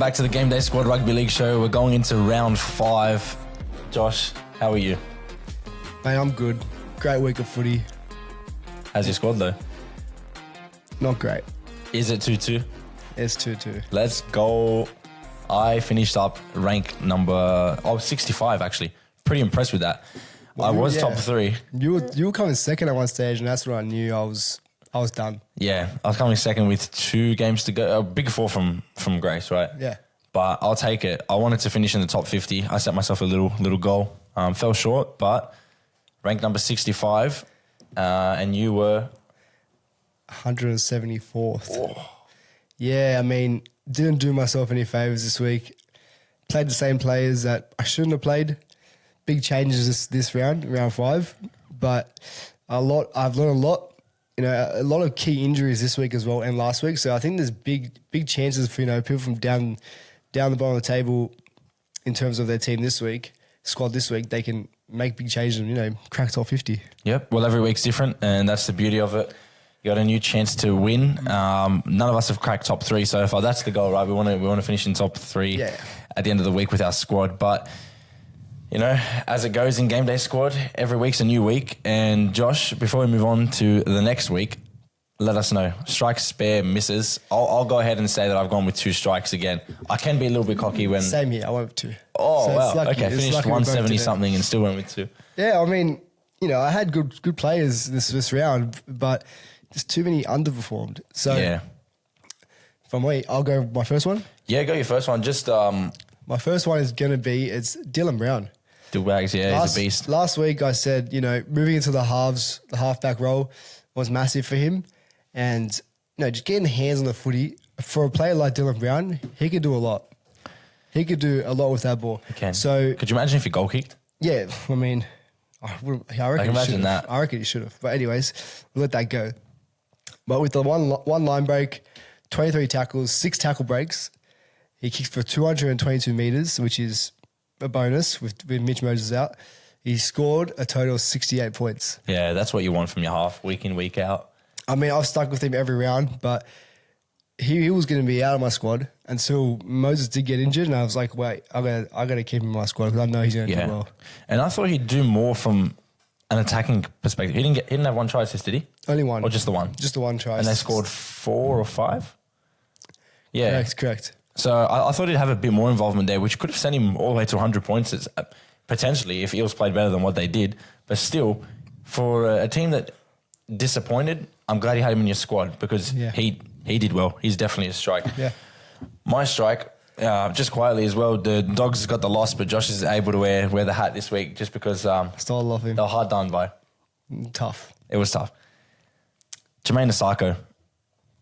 back to the GameDay Squad Rugby League show. We're going into round 5. Josh, how are you? Mate, I'm good. Great week of footy. How's your squad though? Not great. Is it 2-2? It's 2-2. Let's go. I finished up rank number 65 actually. Pretty impressed with that. I was top 3. You were coming second at one stage, and that's when I knew I was done. Yeah, I was coming second with 2 games to go. A big 4 from Grace, right? Yeah. But I'll take it. I wanted to finish in the top 50. I set myself a little goal. Fell short, but ranked number 65, and you were 174th. Oh. Yeah, I mean, didn't do myself any favours this week. Played the same players that I shouldn't have played. Big changes this round 5, but I've learned a lot. You know, a lot of key injuries this week as well and last week. So I think there's big chances for, people from down the bottom of the table in terms of their team squad this week, they can make big changes and, crack top 50. Yep. Well, every week's different, and that's the beauty of it. You got a new chance to win. None of us have cracked top 3 so far. That's the goal, right? We want to finish in top 3 at the end of the week with our squad. But as it goes in Game Day Squad, every week's a new week. And Josh, before we move on to the next week, let us know. Strikes, spare, misses. I'll go ahead and say that I've gone with 2 strikes again. I can be a little bit cocky when... Same here, I went with 2. Oh, so wow. lucky. Okay, finished 170-something and still went with 2. Yeah, I mean, I had good players this round, but just too many underperformed. So, yeah. For me, I'll go with my first one. Yeah, go your first one. Just... my first one is going to be, it's Dylan Brown. Wags, yeah, he's a beast. Last week I said, moving into the halfback role was massive for him. And, just getting the hands on the footy, for a player like Dylan Brown, he could do a lot. He could do a lot with that ball. He can. So, could you imagine if he goal kicked? Yeah, I mean, I reckon imagine that. I reckon he should have. But anyways, we'll let that go. But with the one line break, 23 tackles, 6 tackle breaks, he kicked for 222 metres, which is a bonus with Mitch Moses out. He scored a total of 68 points. Yeah, that's what you want from your half, week in, week out. I mean, I've stuck with him every round, but he was going to be out of my squad until Moses did get injured, and I was like, wait, I got to keep him in my squad because I know he's going to do well. And I thought he'd do more from an attacking perspective. He didn't have 1 try assist, did he? Only 1. Or just the 1? Just the 1 try. And they scored 4 or 5? Yeah. Correct. So I thought he'd have a bit more involvement there, which could have sent him all the way to 100 points, potentially, if Eels played better than what they did. But still, for a team that disappointed, I'm glad you had him in your squad because he did well. He's definitely a strike. Yeah. My strike, just quietly as well, the Dogs got the loss, but Josh is able to wear the hat this week just because Still love him. they were hard done by. Tough. It was tough. Jermaine Asako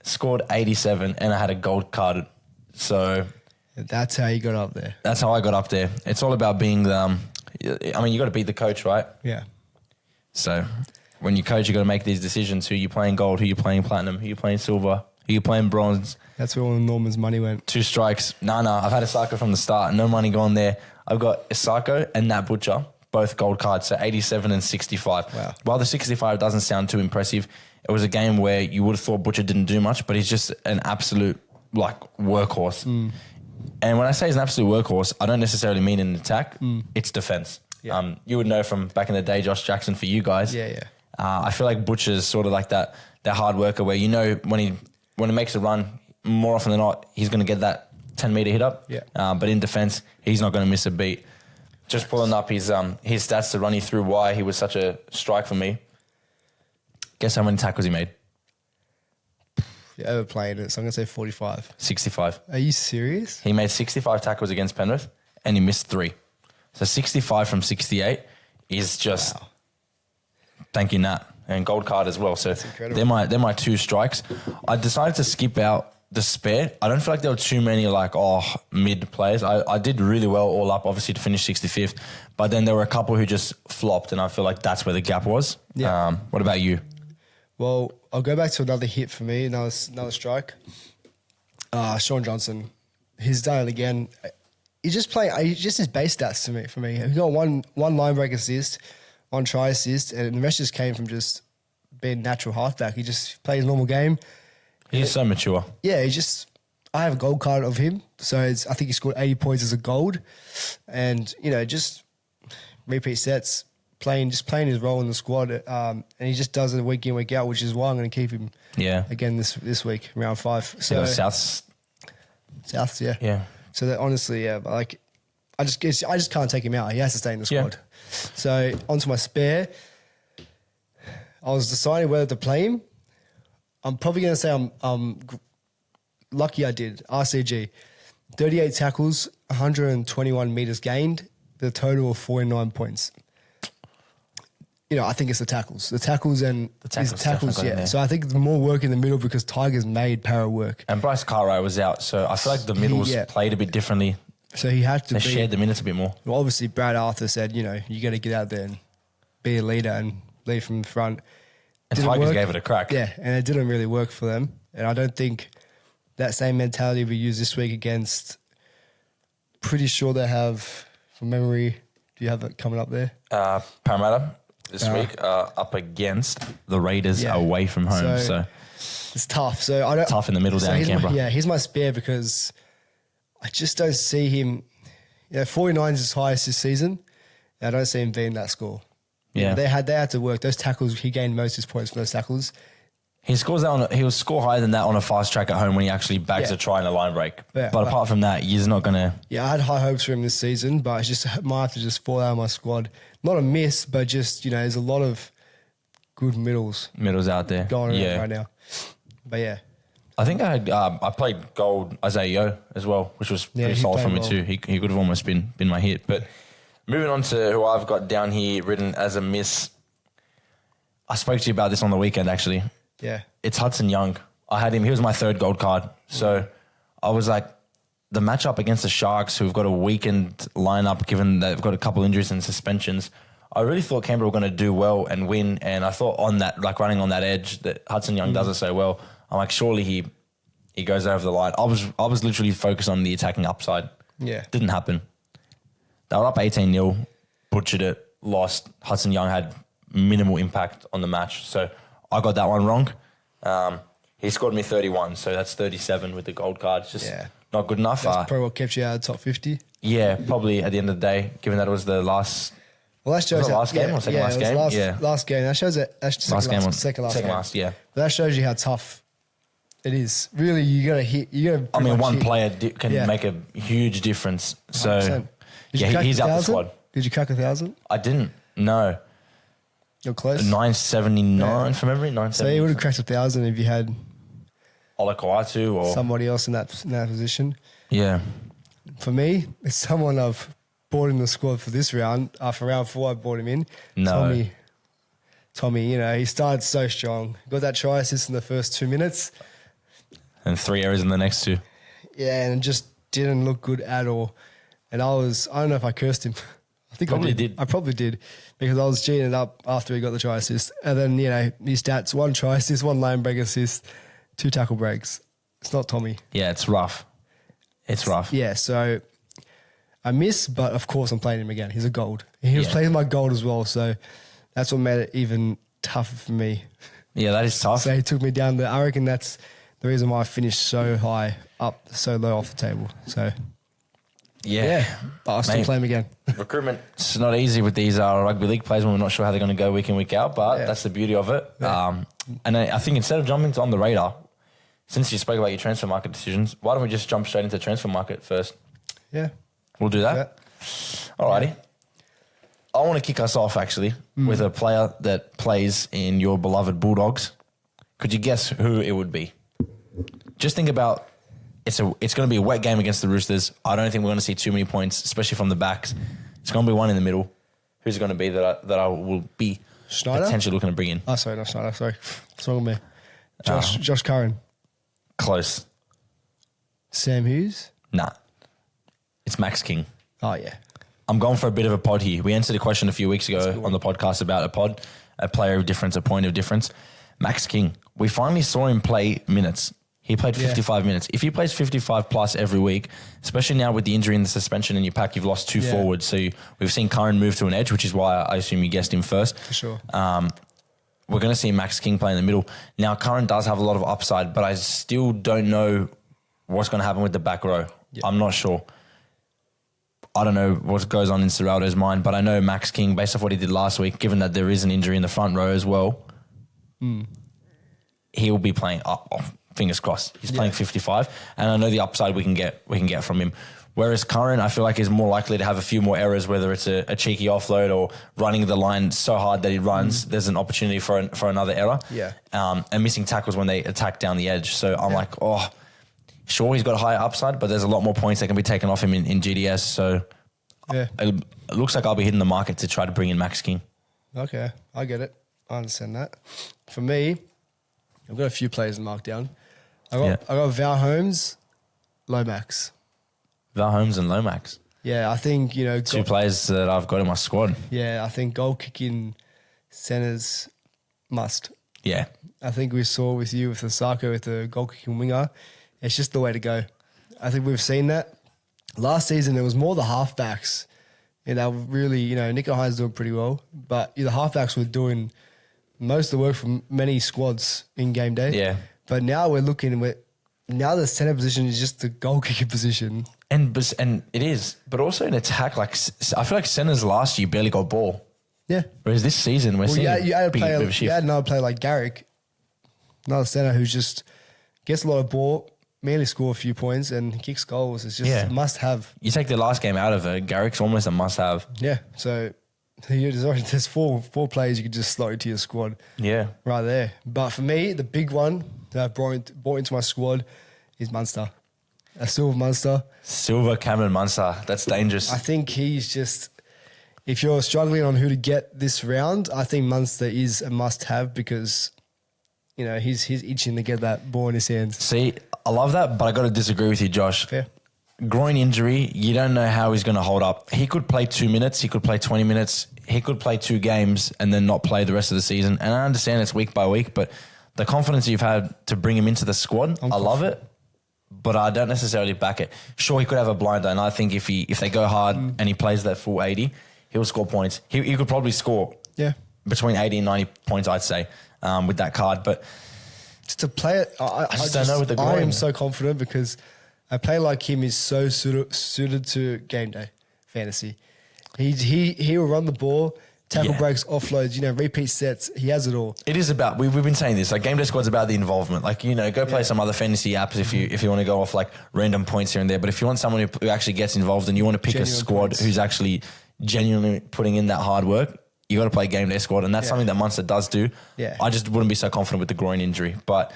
scored 87 and I had a gold carded. So that's how you got up there. That's how I got up there. It's all about being you got to beat the coach, right? Yeah. So when you coach, you got to make these decisions. Who you playing gold, who you playing platinum, who you playing silver, who you playing bronze. That's where all Norman's money went. 2 strikes. No, I've had Asako from the start. No money gone there. I've got Asako and Nat Butcher, both gold cards, so 87 and 65. Wow. While the 65 doesn't sound too impressive, it was a game where you would have thought Butcher didn't do much, but he's just an absolute workhorse. And when I say he's an absolute workhorse, I don't necessarily mean in attack. It's defense. Yeah. You would know from back in the day, Josh Jackson for you guys. Yeah. I feel like Butcher's sort of like that hard worker where when he makes a run, more often than not, he's going to get that 10-meter hit up. Yeah. But in defense, he's not going to miss a beat. Just pulling up his stats to run you through why he was such a strike for me. Guess how many tackles he made? You're overplaying it, so I'm going to say 45. 65. Are you serious? He made 65 tackles against Penrith and he missed 3. So 65 from 68 is just... Wow. Thank you, Nat. And gold card as well. So they're my 2 strikes. I decided to skip out the spare. I don't feel like there were too many mid players. I did really well all up, obviously, to finish 65th. But then there were a couple who just flopped, and I feel like that's where the gap was. Yeah. What about you? Well, I'll go back to another hit for me, another strike. Sean Johnson, he's done it again. He's just his base stats for me. He got one line break assist, 1 try assist, and the rest just came from just being natural halfback. He just plays a normal game. He's so mature. Yeah, I have a gold card of him, so I think he scored 80 points as a gold, and just repeat sets, playing his role in the squad, and he just does it week in, week out, which is why I'm going to keep him. Yeah. Again this week, round 5. So Souths, yeah. Yeah. So that honestly, yeah, but like I just can't take him out. He has to stay in the squad. Yeah. So onto my spare. I was deciding whether to play him. I'm probably going to say I'm lucky I did. RCG, 38 tackles, 121 meters gained, the total of 49 points. I think it's the tackles. The tackles, yeah. So I think there's more work in the middle because Tigers made para work. And Bryce Cartwright was out, so I feel like the middles played a bit differently. So he had to They shared the minutes a bit more. Well, obviously, Brad Arthur said, you got to get out there and be a leader and lead from the front. And Tigers gave it a crack. Yeah, and it didn't really work for them. And I don't think that same mentality we use this week against, pretty sure they have, from memory, do you have it coming up there? Parramatta this week up against the Raiders away from home. So it's tough. So I don't tough in the middle down in Canberra. Here's my spare because I just don't see him. 49 is his highest this season. I don't see him being that score. Yeah, they had to work those tackles. He gained most of his points from those tackles. He scores that he will score higher than that on a fast track at home when he actually bags a try in a line break. Yeah, but apart from that, he's not gonna. Yeah, I had high hopes for him this season, but I just might have to just fall out of my squad. Not a miss, but just there's a lot of good middles out there going around right now. But yeah, I think I played gold Isaiah Yeo as well, which was pretty solid for me too. He could have almost been my hit. But moving on to who I've got down here written as a miss. I spoke to you about this on the weekend actually. Yeah. It's Hudson Young. I had him. He was my third gold card. So I was like, the matchup against the Sharks, who've got a weakened lineup, given that they've got a couple injuries and suspensions, I really thought Canberra were going to do well and win. And I thought on that, like running on that edge, that Hudson Young does it so well. I'm like, surely he goes over the line. I was literally focused on the attacking upside. Yeah. Didn't happen. They were up 18-0, butchered it, lost. Hudson Young had minimal impact on the match. So I got that one wrong. He scored me 31, so that's 37 with the gold card. It's just not good enough. That's probably what kept you out of the top 50. Yeah, probably at the end of the day, given that it was the last. Well, that shows last game or second last game. Last game. That shows that second last. Yeah. But that shows you how tough it is. Really, you got to hit. One player can make a huge difference. So he's out the squad. Did you crack 1,000? I didn't. No. You're close. 979 from memory. 970. So you would have cracked 1,000 if you had Olakau'atu or somebody else in that position. Yeah. For me, it's someone I've brought in the squad for this round. For round 4, I brought him in. No. Tommy, he started so strong. Got that try assist in the first 2 minutes. And 3 errors in the next 2. Yeah, and it just didn't look good at all. And I don't know if I cursed him. I think probably did. I probably did because I was cheating it up after he got the try assist. And then, his stats, 1 try assist, 1 line break assist, 2 tackle breaks. It's not Tommy. Yeah, it's rough. It's rough. Yeah, so I miss, but of course I'm playing him again. He's a gold. He was playing my gold as well, so that's what made it even tougher for me. Yeah, that is tough. So he took me down there. I reckon that's the reason why I finished so high, up so low off the table. So... Yeah, but I'll still play him again. Recruitment's not easy with these rugby league players when we're not sure how they're going to go week in, week out, but that's the beauty of it. Yeah. And I think instead of jumping on the radar, since you spoke about your transfer market decisions, why don't we just jump straight into transfer market first? Yeah. We'll do that? Alrighty. I want to kick us off, actually, with a player that plays in your beloved Bulldogs. Could you guess who it would be? Just think about... It's going to be a wet game against the Roosters. I don't think we're going to see too many points, especially from the backs. It's going to be one in the middle. Who's it going to be that I will be potentially looking to bring in? Oh, sorry, not Schneider. Sorry. What's wrong with me? Josh Curran. Close. Sam Hughes? Nah. It's Max King. Oh, yeah. I'm going for a bit of a pod here. We answered a question a few weeks ago on the podcast about a player of difference, a point of difference. Max King. We finally saw him play minutes. He played 55 minutes. If he plays 55 plus every week, especially now with the injury and the suspension in your pack, you've lost 2 forwards. So we've seen Curran move to an edge, which is why I assume you guessed him first. For sure. We're going to see Max King play in the middle. Now, Curran does have a lot of upside, but I still don't know what's going to happen with the back row. Yeah. I'm not sure. I don't know what goes on in Serraldo's mind, but I know Max King, based off what he did last week, given that there is an injury in the front row as well, he will be playing. Fingers crossed, he's playing 55, and I know the upside we can get from him. Whereas Curran, I feel like is more likely to have a few more errors, whether it's a cheeky offload or running the line so hard that he runs. There's an opportunity for another error. Yeah. And missing tackles when they attack down the edge. So I'm like, sure, he's got a higher upside, but there's a lot more points that can be taken off him in GDS. So it looks like I'll be hitting the market to try to bring in Max King. Okay, I get it. I understand that. For me, I've got a few players marked down. I got Val Holmes, Lomax. Val Holmes and Lomax. Yeah, I think, Two players that I've got in my squad. Yeah, I think goal kicking centers must. Yeah. I think we saw with you with the Sako with the goal kicking winger. It's just the way to go. I think we've seen that. Last season, there was more the halfbacks. And they were really, Nico Hines doing pretty well. But the halfbacks were doing most of the work for many squads in game day. Yeah. But now we're looking, now the centre position is just the goal kicking position. And it is. But also in attack, like I feel like centers last year barely got ball. Yeah. Whereas this season, we're seeing you had bit of a shift. You had another player like Garrick, another centre who just gets a lot of ball, mainly score a few points and kicks goals. It's just a must have. You take the last game out of it, Garrick's almost a must have. Yeah. So there's four players you could just slot into your squad. Yeah. Right there. But for me, the big one that I brought into my squad is Munster. A Silver Munster. Silver Cameron Munster. That's dangerous. I think he's just, if you're struggling on who to get this round, I think Munster is a must have because, he's itching to get that ball in his hands. See, I love that, but I got to disagree with you, Josh. Fair. Groin injury, you don't know how he's going to hold up. He could play 2 minutes. He could play 20 minutes. He could play 2 games and then not play the rest of the season. And I understand it's week by week, but the confidence you've had to bring him into the squad, I love it, but I don't necessarily back it. Sure, he could have a blinder, and I think if they go hard and he plays that full 80, he'll score points. He could probably score between 80 and 90 points, I'd say, with that card. But to play it, I just don't know with the groin. I am so confident because a player like him is so suited to game day fantasy. He will run the ball, tackle breaks, offloads, repeat sets. He has it all. It is about, we've been saying this, like GameDay Squad's about the involvement. Like, go play some other fantasy apps if you want to go off like random points here and there. But if you want someone who actually gets involved and you want to pick a squad who's actually genuinely putting in that hard work, you got to play GameDay Squad. And that's something that Munster does do. Yeah. I just wouldn't be so confident with the groin injury. But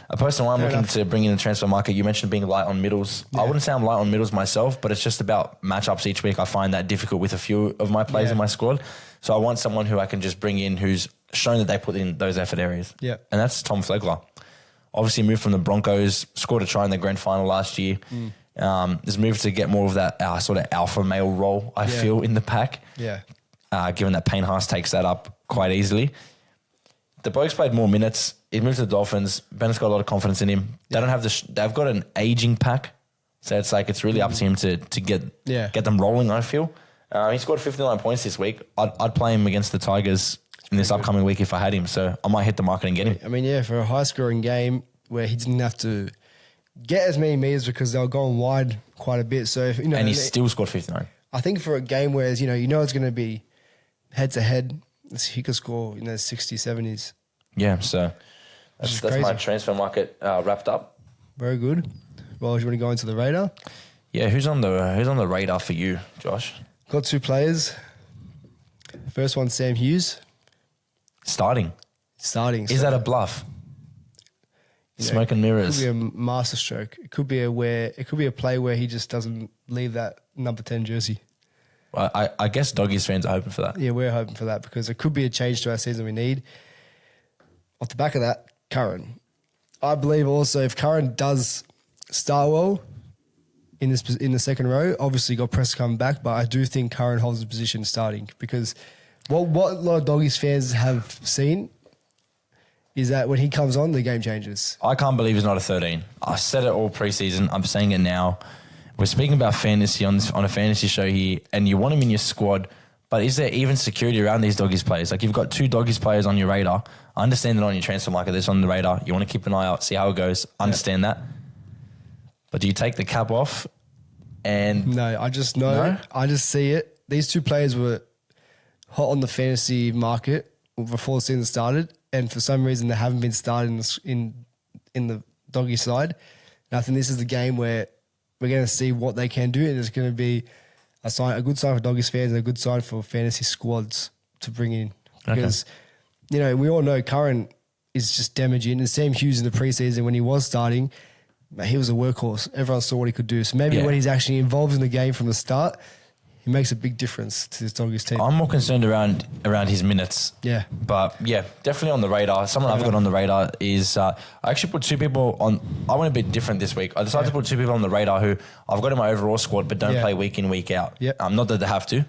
a person I'm looking to bring in the transfer market, you mentioned being light on middles. I wouldn't say I'm light on middles myself, but it's just about matchups each week. I find that difficult with a few of my players in my squad. So I want someone who I can just bring in who's shown that they put in those effort areas. Yeah. And that's Tom Flegler. Obviously moved from the Broncos, scored a try in the grand final last year. Has moved to get more of that sort of alpha male role, I feel, in the pack. Yeah. Given that Payne Haas takes that up quite easily. The Blokes played more minutes. He moved to the Dolphins. Bennett's got a lot of confidence in him. They don't have they've got an aging pack. So it's really up to him to get them rolling, I feel. He scored 59 points this week. I'd play him against the Tigers in this upcoming week if I had him. So I might hit the market and get him. I mean, for a high-scoring game where he didn't have to get as many meters because they were going wide quite a bit. So and he still scored 59. I think for a game where it's going to be head-to-head, he could score 60s, 70s. Yeah, so that's my transfer market wrapped up. Very good. Well, do you want to go into the radar? Yeah, who's on the radar for you, Josh? Got 2 players. First one, Sam Hughes. Starting. Is that a bluff? Smoke and mirrors. It could be a masterstroke. It could be a play where he just doesn't leave that number 10 jersey. Well, I guess Doggies fans are hoping for that. Yeah, we're hoping for that because it could be a change to our season we need. Off the back of that, Curran. I believe also if Curran does start well in the second row, obviously got Press coming back, but I do think Curran holds the position starting because what a lot of Doggies fans have seen is that when he comes on, the game changes. I can't believe he's not a 13. I said it all preseason. I'm saying it now. We're speaking about fantasy on a fantasy show here, and you want him in your squad, but is there even security around these Doggies players? Like, you've got 2 Doggies players on your radar. I understand that on your transfer market, that's on the radar. You want to keep an eye out, see how it goes. Understand that. But do you take the cap off? And No, I just know. No? I just see it. These two players were hot on the fantasy market before the season started, and for some reason they haven't been started in the doggy side. And I think this is the game where we're going to see what they can do, and it's going to be a good sign for doggies fans and a good sign for fantasy squads to bring in. Because, we all know Curran is just damaging, and Sam Hughes in the preseason when he was starting, he was a workhorse. Everyone saw what he could do. So maybe when he's actually involved in the game from the start, he makes a big difference to this doggies team. I'm more concerned around his minutes. Yeah. But yeah, definitely on the radar. Someone I've got on the radar is I actually put two people on. I went a bit different this week. I decided to put two people on the radar who I've got in my overall squad, but don't play week in, week out. Yeah. Not that they have to,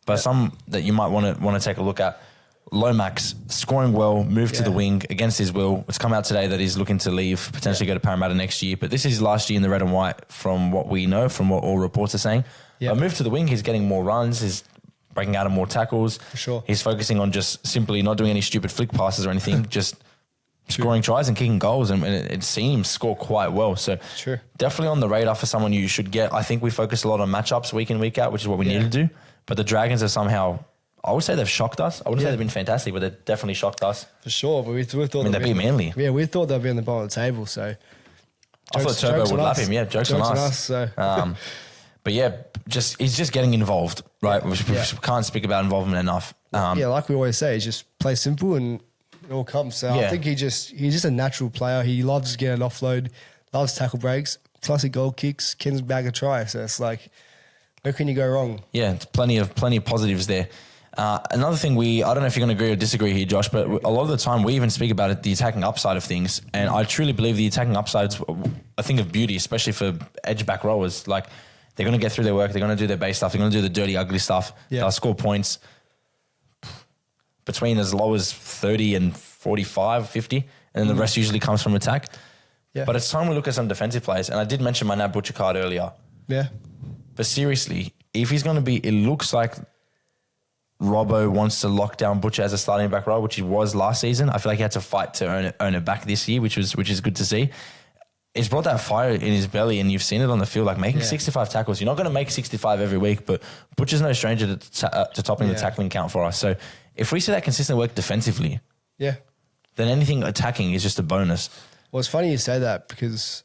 but some that you might want to take a look at. Lomax scoring well, moved to the wing against his will. It's come out today that he's looking to leave, potentially go to Parramatta next year. But this is his last year in the red and white, from what we know, from what all reports are saying. Yeah. Moved to the wing, he's getting more runs, he's breaking out of more tackles. For sure. He's focusing on just simply not doing any stupid flick passes or anything, just scoring tries and kicking goals. And it's seen him score quite well. So definitely on the radar for someone you should get. I think we focus a lot on matchups week in, week out, which is what we need to do. But the Dragons are somehow, I would say they've shocked us. I wouldn't say they've been fantastic, but they've definitely shocked us. For sure. But we thought they beat Manly. Yeah, we thought they'd be on the bottom of the table. So I thought Turbo would lap him. Yeah, jokes on us. So. But yeah, he's just getting involved, right? We can't speak about involvement enough. Like we always say, just play simple and it all comes. So I think he's just a natural player. He loves getting an offload, loves tackle breaks, plus he goal kicks, can bag a try. So it's like, where can you go wrong? Yeah, it's plenty of positives there. Another thing I don't know if you're going to agree or disagree here, Josh, but a lot of the time we even speak about it, the attacking upside of things. And I truly believe the attacking upside's a thing of beauty, especially for edge back rowers. Like, they're going to get through their work. They're going to do their base stuff. They're going to do the dirty, ugly stuff. They'll score points between as low as 30 and 45, 50. And then the rest usually comes from attack. Yeah. But it's time we look at some defensive players. And I did mention my Nat Butcher card earlier. Yeah. But seriously, if he's going to be, it looks like Robbo wants to lock down Butcher as a starting back row, which he was last season. I feel like he had to fight to earn it back this year, which is good to see. It's brought that fire in his belly, and you've seen it on the field, like making 65 tackles. You're not going to make 65 every week, but Butcher's no stranger to topping the tackling count for us. So if we see that consistent work defensively, then anything attacking is just a bonus. Well, it's funny you say that because,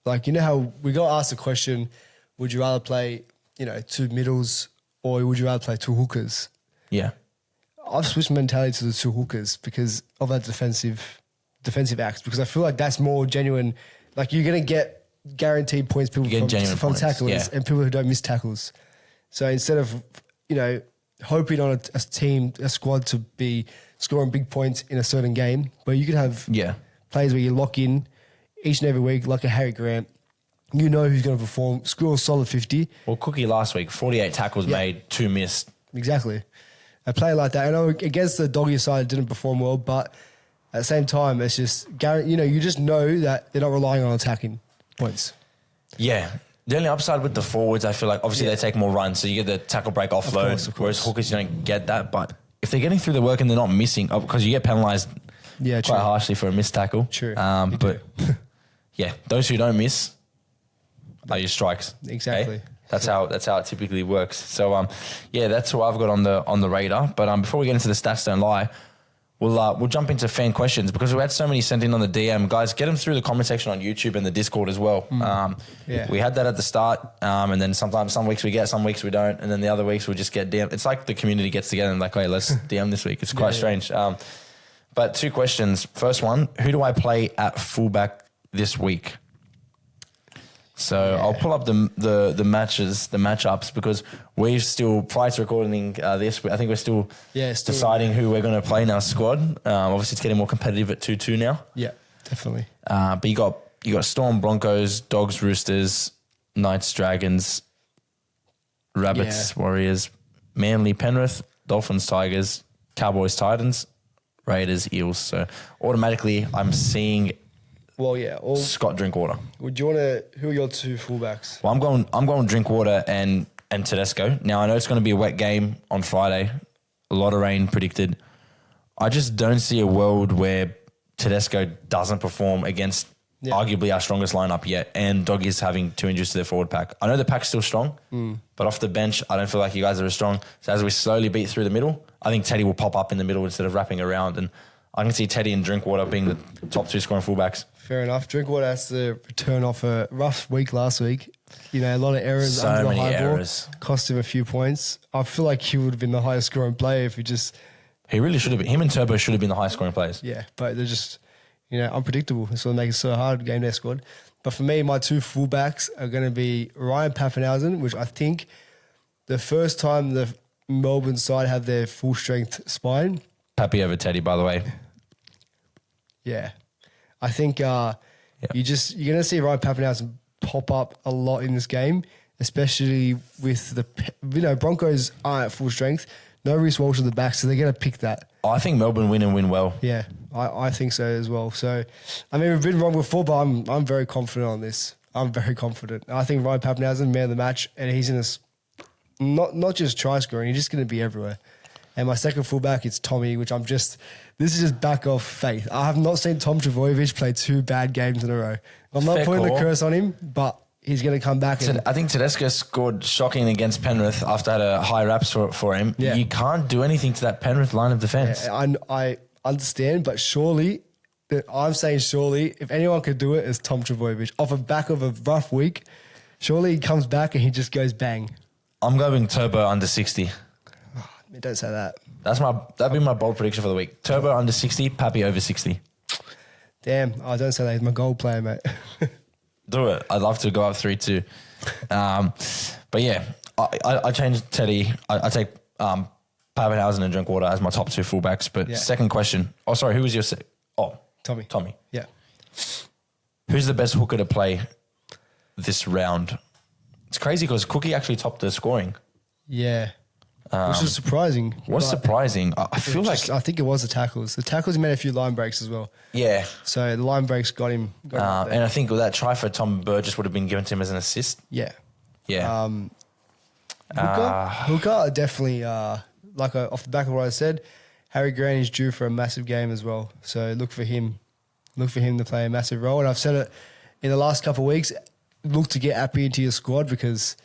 like, you know how we got asked the question, would you rather play, two middles or would you rather play two hookers? Yeah. I've switched mentality to the two hookers because of that defensive acts, because I feel like that's more genuine. Like, you're going to get guaranteed points from tacklers and people who don't miss tackles. So instead of, hoping on a squad to be scoring big points in a certain game, but you could have players where you lock in each and every week, like a Harry Grant, who's going to perform, score a solid 50. Well, Cookie last week, 48 tackles made, 2 missed. Exactly. A player like that. I know against the doggy side didn't perform well, but at the same time, it's just, you just know that they're not relying on attacking points. Yeah. The only upside with the forwards, I feel like, obviously they take more runs, so you get the tackle break offload, of course. Whereas hookers, you don't get that. But if they're getting through the work and they're not missing, because you get penalised quite harshly for a missed tackle. True. But those who don't miss are your strikes. Exactly. Okay? That's how it typically works. So that's who I've got on the radar. But before we get into the stats don't lie, we'll jump into fan questions because we had so many sent in on the DM. Guys, get them through the comment section on YouTube and the Discord as well. We had that at the start, and then some weeks we get, some weeks we don't, and then the other weeks we just get DM. It's like the community gets together and like, hey, let's DM this week. It's quite strange. But 2 questions. First one, who do I play at fullback this week? So I'll pull up the matchups, because we've still, prior to recording this, I think we're still deciding who we're going to play in our squad. Obviously, it's getting more competitive at 2-2 now. Yeah, definitely. But you got Storm, Broncos, Dogs, Roosters, Knights, Dragons, Rabbits, Warriors, Manly, Penrith, Dolphins, Tigers, Cowboys, Titans, Raiders, Eels. So automatically, I'm seeing. Well, Scott Drinkwater. Would you want to? Who are your 2 fullbacks? Well, I'm going Drinkwater and Tedesco. Now I know it's going to be a wet game on Friday. A lot of rain predicted. I just don't see a world where Tedesco doesn't perform against arguably our strongest lineup yet, and Doggies having 2 injuries to their forward pack. I know the pack's still strong, but off the bench, I don't feel like you guys are as strong. So as we slowly beat through the middle, I think Teddy will pop up in the middle instead of wrapping around, and I can see Teddy and Drinkwater being the top 2 scoring fullbacks. Fair enough. Drinkwater has to return off a rough week last week. You know, a lot of errors So under the many high errors. ball. Cost him a few points. I feel like he would have been the highest scoring player if he just... He really should have been. Him and Turbo should have been the highest scoring players. Yeah, but they're just, unpredictable. That's what makes it so hard, GameDay Squad. But for me, my 2 fullbacks are going to be Ryan Papenhuyzen, which I think the first time the Melbourne side have their full strength spine. Pappy over Teddy, by the way. Yeah. I think you're going to see Ryan Papenhuyzen pop up a lot in this game, especially with the, Broncos aren't at full strength. No Reece Walsh at the back, so they're going to pick that. I think Melbourne win and win well. Yeah, I think so as well. So, I mean, we've been wrong before, but I'm very confident on this. I'm very confident. I think Ryan Papenhuyzen, man of the match, and he's in this, not just try scoring, he's just going to be everywhere. And my second fullback, it's Tommy, which this is just back off faith. I have not seen Tom Trbojevic play 2 bad games in a row. I'm not putting the curse on him, but he's going to come back. I think Tedesco scored shocking against Penrith after I had a high raps for him. Yeah. You can't do anything to that Penrith line of defence. Yeah, I understand, but surely, if anyone could do it, it's Tom Trbojevic. Off the back of a rough week, surely he comes back and he just goes bang. I'm going Turbo under 60. Oh, don't say that. That'd be my bold prediction for the week. Turbo under 60, Pappy over 60. Damn, don't say that. He's my goal player, mate. Do it. I'd love to go up 3-2. But yeah, I changed Teddy. I take Papenhuyzen and Drinkwater as my top 2 fullbacks. But second question. Oh, sorry. Who was your... Tommy. Yeah. Who's the best hooker to play this round? It's crazy because Cookie actually topped the scoring. Yeah. Which is surprising. What's surprising? I feel like... I think it was the tackles. The tackles, he made a few line breaks as well. Yeah. So the line breaks got him up there. And I think that try for Tom Burgess would have been given to him as an assist. Yeah. Yeah. Hooker definitely, off the back of what I said, Harry Grant is due for a massive game as well. So look for him to play a massive role. And I've said it in the last couple of weeks, look to get Appy into your squad because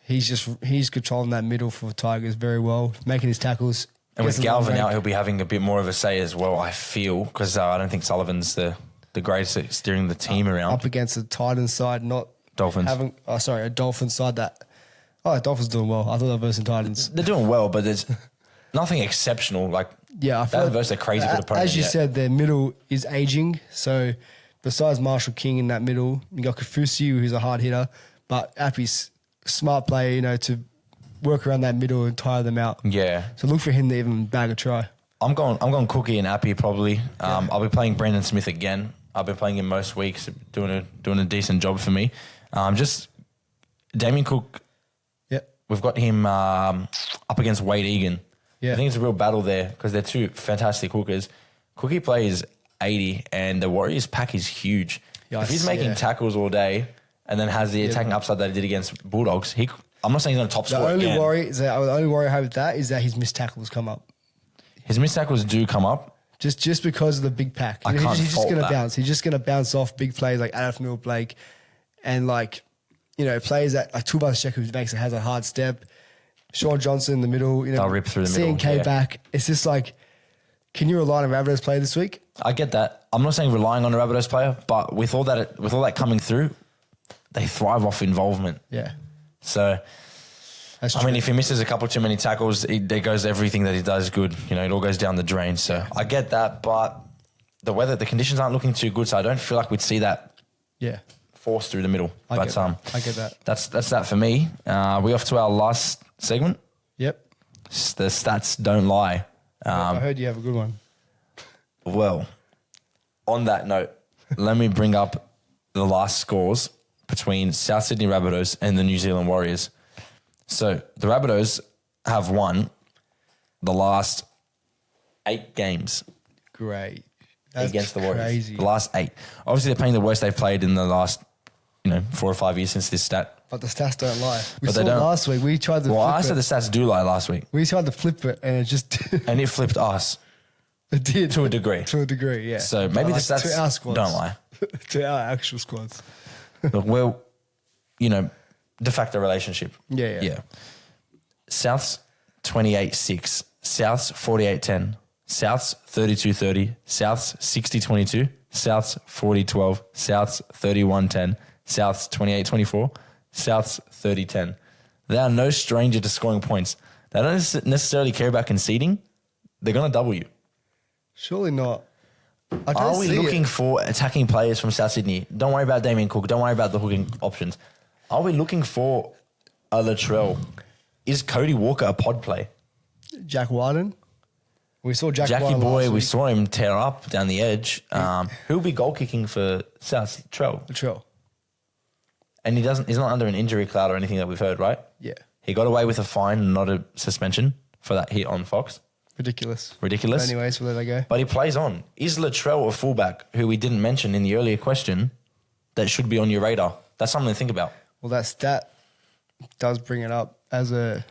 he's controlling that middle for Tigers very well, making his tackles. And with Galvin out, he'll be having a bit more of a say as well, I feel, because I don't think Sullivan's the greatest at steering the team around. Up against the Titans side, not Dolphins. A Dolphins side that... Oh, Dolphins doing well. I thought they were versus Titans. They're doing well, but there's nothing exceptional. Like, I feel that versus a crazy good opponent. As you said, their middle is aging. So besides Marshall King in that middle, you got Kafusi, who's a hard hitter, but Appy's smart player, to work around that middle and tire them out. Yeah. So look for him to even bag a try. I'm going Cookie and Appy probably. I'll be playing Brandon Smith again. I've been playing him most weeks, doing a decent job for me. Just Damien Cook. We've got him up against Wade Egan. Yeah. I think it's a real battle there because they're 2 fantastic hookers. Cookie plays 80 and the Warriors pack is huge. Yes, if he's making tackles all day and then has the attacking upside that he did against Bulldogs, I'm not saying he's going to top score again. The only worry I have with that is that his missed tackles come up. His missed tackles do come up. Just because of the big pack. He's just going to bounce. He's just going to bounce off big plays like Adolf Mill Blake and players that like Toolbox Check who has a hard step. Sean Johnson in the middle. They'll rip through the middle. CNK back. It's just like, can you rely on a Rabbitohs player this week? I get that. I'm not saying relying on a Rabbitohs player, but with all that coming through, they thrive off involvement. Yeah. So, if he misses a couple too many tackles, there goes everything that he does good. It all goes down the drain. So I get that, but the conditions aren't looking too good. So I don't feel like we'd see that. Yeah. Force through the middle. I get that. That's that for me. We off to our last segment. Yep. The stats don't lie. I heard you have a good one. Well, on that note, let me bring up the last scores between South Sydney Rabbitohs and the New Zealand Warriors. So the Rabbitohs have won the last 8 games. Great. That's against the Warriors. Crazy. The last 8. Obviously, they're playing the worst they've played in the last 4 or 5 years since this stat. But the stats don't lie. We But saw they don't. last week. We tried to flip I it. said the stats do lie last week. We tried to flip it and it just... And it flipped us. It did. To a degree. To a degree, yeah. So maybe the stats don't lie. to our actual squads. Look, well, de facto relationship. Yeah. South's 28-6, South's 48-10, South's 32-30, South's 60-22, South's 40-12, South's 31-10, South's 28-24, South's 30-10. They are no stranger to scoring points. They don't necessarily care about conceding. They're going to double you. Surely not. Are we looking for attacking players from South Sydney? Don't worry about Damien Cook. Don't worry about the hooking options. Are we looking for a Latrell? Is Cody Walker a pod play? Jack Wyden? We saw Jackie Wyden Boy, we saw him tear up down the edge. Who'll be goal kicking for South? Latrell. And he's not under an injury cloud or anything that we've heard, right? Yeah. He got away with a fine and not a suspension for that hit on Fox. Ridiculous. But anyways, we'll let that go. But he plays on. Is Latrell a fullback who we didn't mention in the earlier question that should be on your radar? That's something to think about. Well, that stat does bring it up as a...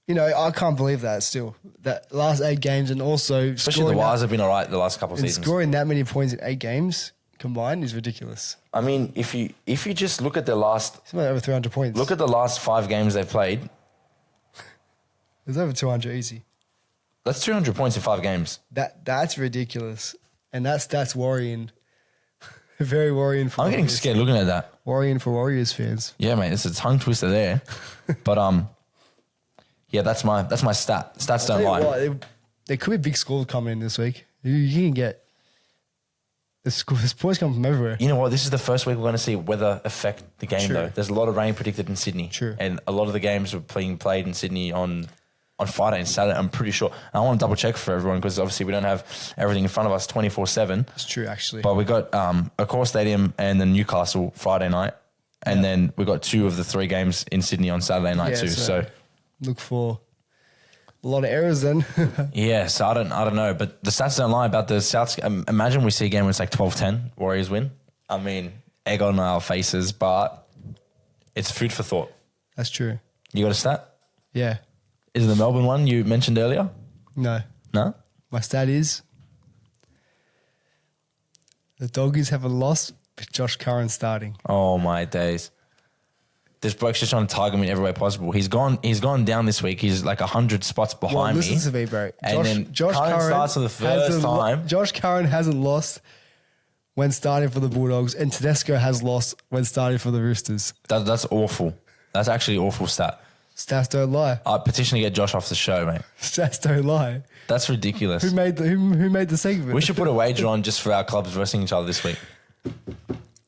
I can't believe that still. That last 8 games and also... Especially the Wires have been all right the last couple of seasons. Scoring that many points in 8 games combined is ridiculous. I mean, if you just look at the last... It's about over 300 points. Look at the last 5 games they've played. It's over 200 easy. That's 200 points in 5 games. That's ridiculous. And that's worrying. Very worrying for I'm getting scared looking at that. Worrying for Warriors fans. Yeah, mate, it's a tongue twister there. But yeah, that's my stat. Stats don't lie. There could be big scores coming in this week. You can get there's points coming from everywhere. You know what? This is the first week we're going to see weather affect the game, though. There's a lot of rain predicted in Sydney. True. And a lot of the games are being played in Sydney on Friday and Saturday, I'm pretty sure. And I want to double check for everyone because obviously we don't have everything in front of us 24/7. It's true, actually. But we got Accor Stadium and then Newcastle Friday night. And then we got 2 of the 3 games in Sydney on Saturday night too. So look for a lot of errors then. Yeah, so I don't know. But the stats don't lie about the South. Imagine we see a game where it's like 12-10, Warriors win. I mean, egg on our faces, but it's food for thought. That's true. You got a stat? Yeah. Is it the Melbourne one you mentioned earlier? No. No? My stat is the Doggies have a loss with Josh Curran starting. Oh, my days. This bloke's just trying to target me in every way possible. He's gone down this week. He's like 100 spots behind me. Listen to me, bro. And then Josh Curran starts for the first time. Josh Curran hasn't lost when starting for the Bulldogs, and Tedesco has lost when starting for the Roosters. That's awful. That's actually an awful stat. Stats don't lie. I petition to get Josh off the show, mate. Stats don't lie. That's ridiculous. Who made the segment? We should put a wager on just for our clubs versing each other this week.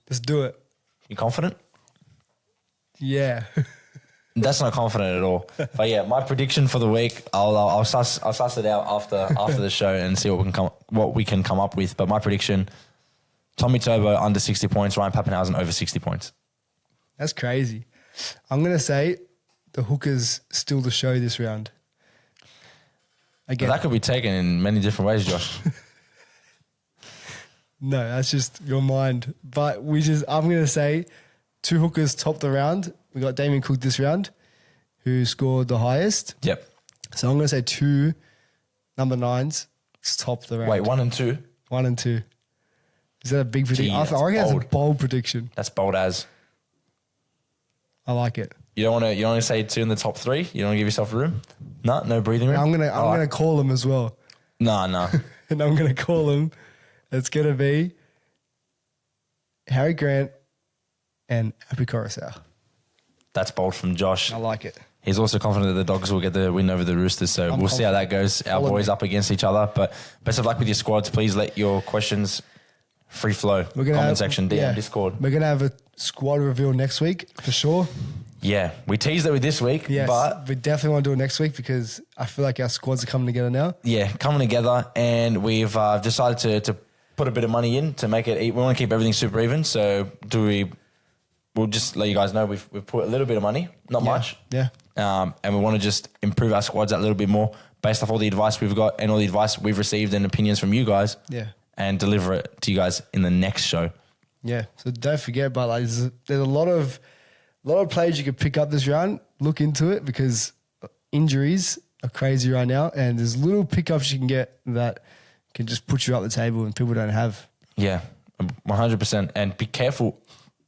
Let's do it. You confident? Yeah. That's not confident at all. But yeah, my prediction for the week, I'll suss it out after the show and see what we can come up with. But my prediction: Tommy Turbo under 60 points, Ryan Pappenhausen over 60 points. That's crazy. I'm gonna say the Hookers steal the show this round. Again, But that could be taken in many different ways, Josh. No, that's just your mind. But I'm gonna say 2 Hookers top the round. We got Damien Cook this round, who scored the highest. Yep. So I'm going to say 2 number 9s top the round. Wait, 1 and 2? 1 and 2. Is that a big prediction? I reckon that's a bold prediction. That's bold as. I like it. You don't want to say 2 in the top 3? You don't want to give yourself room? No breathing room? I'm gonna call them as well. No. And I'm going to call them. It's going to be Harry Grant and Happy Coruscant. That's bold from Josh. I like it. He's also confident that the Dogs will get the win over the Roosters, so we'll see how that goes. Our boys up against each other, but best of luck with your squads. Please let your questions free flow. Comment section, DM, Discord. We're going to have a squad reveal next week for sure. Yeah, we teased it with this week, but we definitely want to do it next week because I feel like our squads are coming together now. Yeah, coming together, and we've decided to put a bit of money in to make it. We want to keep everything super even, so we'll just let you guys know we've put a little bit of money, not much. Yeah. And we want to just improve our squads a little bit more based off all the advice we've got and all the advice we've received and opinions from you guys. Yeah. And deliver it to you guys in the next show. Yeah. So don't forget, but there's a lot of players you could pick up this round. Look into it because injuries are crazy right now, and there's little pickups you can get that can just put you up the table and people don't have. Yeah. 100%. And be careful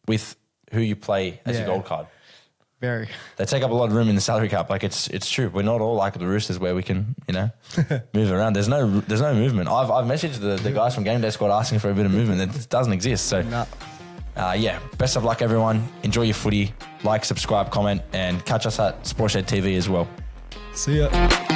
with who you play as your gold card. Very. They take up a lot of room in the salary cap. Like it's true. We're not all like the Roosters where we can, move around. There's no movement. I've messaged the guys from GameDay Squad asking for a bit of movement. It doesn't exist. So, best of luck, everyone. Enjoy your footy. Like, subscribe, comment, and catch us at SportsShed TV as well. See ya.